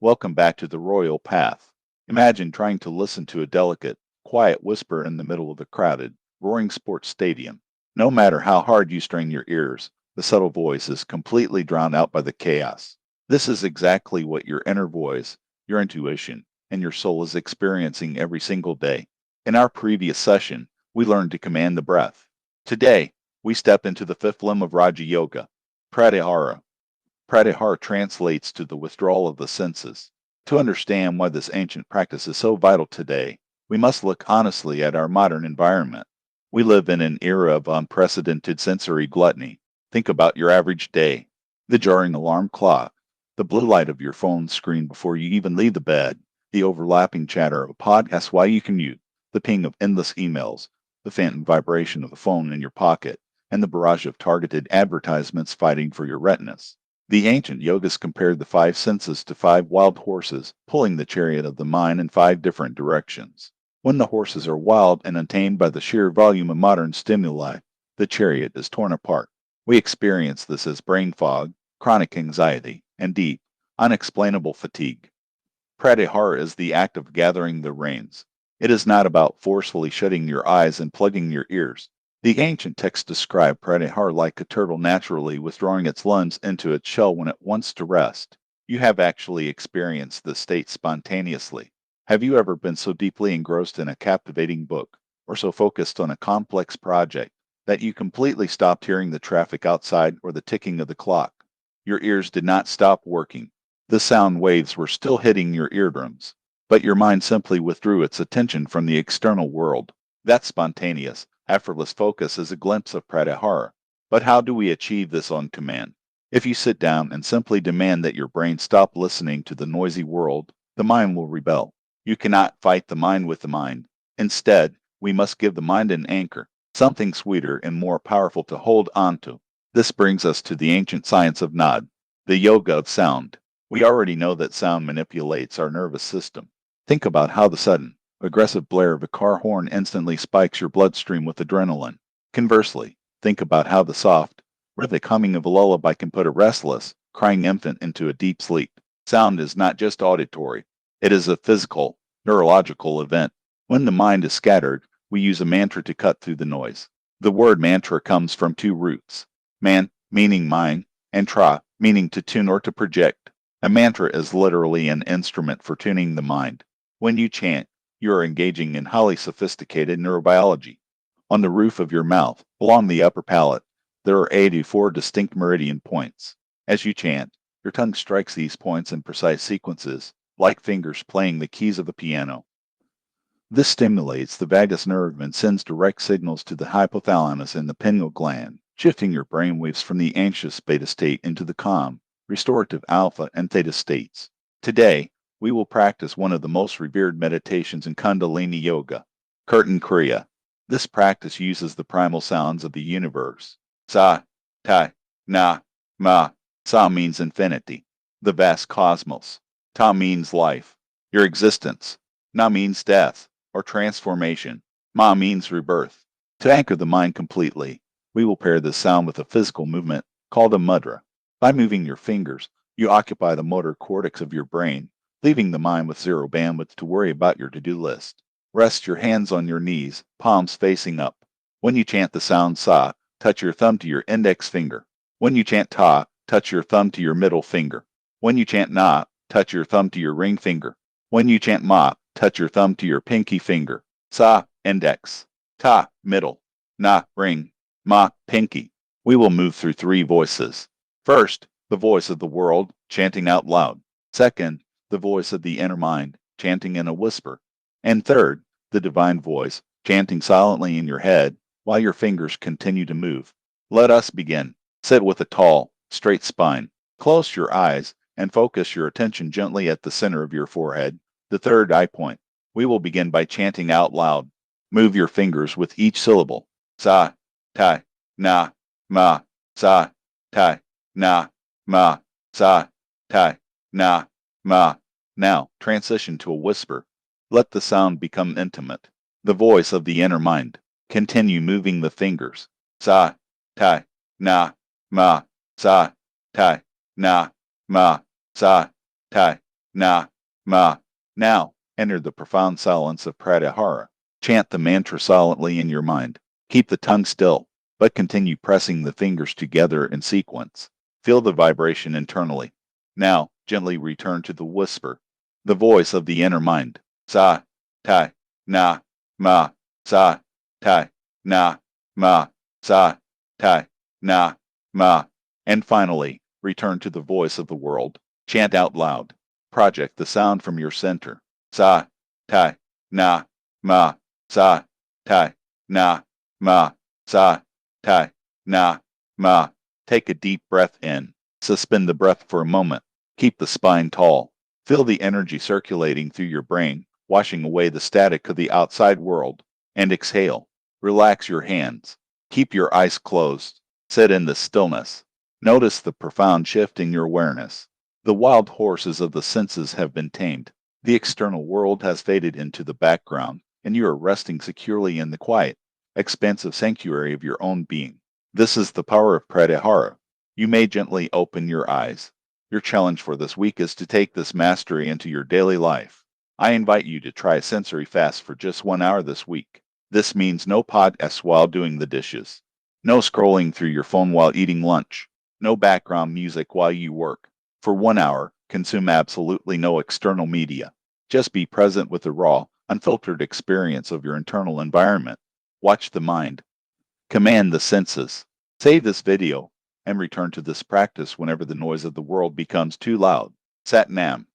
Welcome back to the royal path. Imagine trying to listen to a delicate, quiet whisper in the middle of a crowded, roaring sports stadium. No matter how hard you strain your ears, the subtle voice is completely drowned out by the chaos. This is exactly what your inner voice, your intuition, and your soul is experiencing every single day. In our previous session, we learned to command the breath. Today, we step into the fifth limb of Raja Yoga, Pratyahara. Pratyahara translates to the withdrawal of the senses. To understand why this ancient practice is so vital today, we must look honestly at our modern environment. We live in an era of unprecedented sensory gluttony. Think about your average day. The jarring alarm clock, the blue light of your phone screen before you even leave the bed, the overlapping chatter of a podcast while you commute, the ping of endless emails, the phantom vibration of the phone in your pocket, and the barrage of targeted advertisements fighting for your retinas. The ancient yogas compared the five senses to five wild horses pulling the chariot of the mind in five different directions. When the horses are wild and untamed by the sheer volume of modern stimuli, the chariot is torn apart. We experience this as brain fog, chronic anxiety, and deep, unexplainable fatigue. Pratyahara is the act of gathering the reins. It is not about forcefully shutting your eyes and plugging your ears. The ancient texts describe Pratyahara like a turtle naturally withdrawing its lungs into its shell when it wants to rest. You have actually experienced this state spontaneously. Have you ever been so deeply engrossed in a captivating book, or so focused on a complex project, that you completely stopped hearing the traffic outside or the ticking of the clock? Your ears did not stop working. The sound waves were still hitting your eardrums, but your mind simply withdrew its attention from the external world. That spontaneous, effortless focus is a glimpse of Pratyahara. But how do we achieve this on command? If you sit down and simply demand that your brain stop listening to the noisy world, the mind will rebel. You cannot fight the mind with the mind. Instead, we must give the mind an anchor, something sweeter and more powerful to hold onto. This brings us to the ancient science of Naad, the yoga of sound. We already know that sound manipulates our nervous system. Think about how the sudden, aggressive blare of a car horn instantly spikes your bloodstream with adrenaline. Conversely, think about how the soft, rhythmic humming of a lullaby can put a restless, crying infant into a deep sleep. Sound is not just auditory, it is a physical, neurological event. When the mind is scattered, we use a mantra to cut through the noise. The word mantra comes from two roots: man, meaning mind, and tra, meaning to tune or to project. A mantra is literally an instrument for tuning the mind. When you chant, you are engaging in highly sophisticated neurobiology. On the roof of your mouth, along the upper palate, there are 84 distinct meridian points. As you chant, your tongue strikes these points in precise sequences, like fingers playing the keys of a piano. This stimulates the vagus nerve and sends direct signals to the hypothalamus and the pineal gland, shifting your brainwaves from the anxious beta state into the calm, restorative alpha and theta states. Today, we will practice one of the most revered meditations in Kundalini Yoga, Kirtan Kriya. This practice uses the primal sounds of the universe. Sa, Ta, Na, Ma. Sa means infinity, the vast cosmos. Ta means life, your existence. Na means death, or transformation. Ma means rebirth. To anchor the mind completely, we will pair this sound with a physical movement called a mudra. By moving your fingers, you occupy the motor cortex of your brain, leaving the mind with zero bandwidth to worry about your to-do list. Rest your hands on your knees, palms facing up. When you chant the sound Sa, touch your thumb to your index finger. When you chant Ta, touch your thumb to your middle finger. When you chant Na, touch your thumb to your ring finger. When you chant Ma, touch your thumb to your pinky finger. Sa, index. Ta, middle. Na, ring. Ma, pinky. We will move through three voices. First, the voice of the world, chanting out loud. Second, the voice of the inner mind, chanting in a whisper. And third, the divine voice, chanting silently in your head while your fingers continue to move. Let us begin. Sit with a tall, straight spine. Close your eyes and focus your attention gently at the center of your forehead, the third eye point. We will begin by chanting out loud. Move your fingers with each syllable. Sa, Ta, Na, Ma, Sa, Ta, Na, Ma, Sa, Ta, Na, Ma. Now, transition to a whisper. Let the sound become intimate. The voice of the inner mind. Continue moving the fingers. Sa, Ta, Na, Ma, Sa, Ta, Na, Ma, Sa, Ta, na, ma. Now, enter the profound silence of Pratyahara. Chant the mantra silently in your mind. Keep the tongue still, but continue pressing the fingers together in sequence. Feel the vibration internally. Now, gently return to the whisper, the voice of the inner mind. Sa, tai, na, ma, sa, tai, na, ma, sa, tai, na, ma. And finally, return to the voice of the world. Chant out loud. Project the sound from your center. Sa, tai, na, ma, sa, tai, na, ma, sa, tai, na, ma. Take a deep breath in. Suspend the breath for a moment. Keep the spine tall. Feel the energy circulating through your brain, washing away the static of the outside world. And exhale. Relax your hands. Keep your eyes closed. Sit in the stillness. Notice the profound shift in your awareness. The wild horses of the senses have been tamed. The external world has faded into the background, and you are resting securely in the quiet, expansive sanctuary of your own being. This is the power of Pratyahara. You may gently open your eyes. Your challenge for this week is to take this mastery into your daily life. I invite you to try a sensory fast for just 1 hour this week. This means no podcasts while doing the dishes, no scrolling through your phone while eating lunch, no background music while you work. For 1 hour, consume absolutely no external media. Just be present with the raw, unfiltered experience of your internal environment. Watch the mind. Command the senses. Save this video and return to this practice whenever the noise of the world becomes too loud. Sat Nam.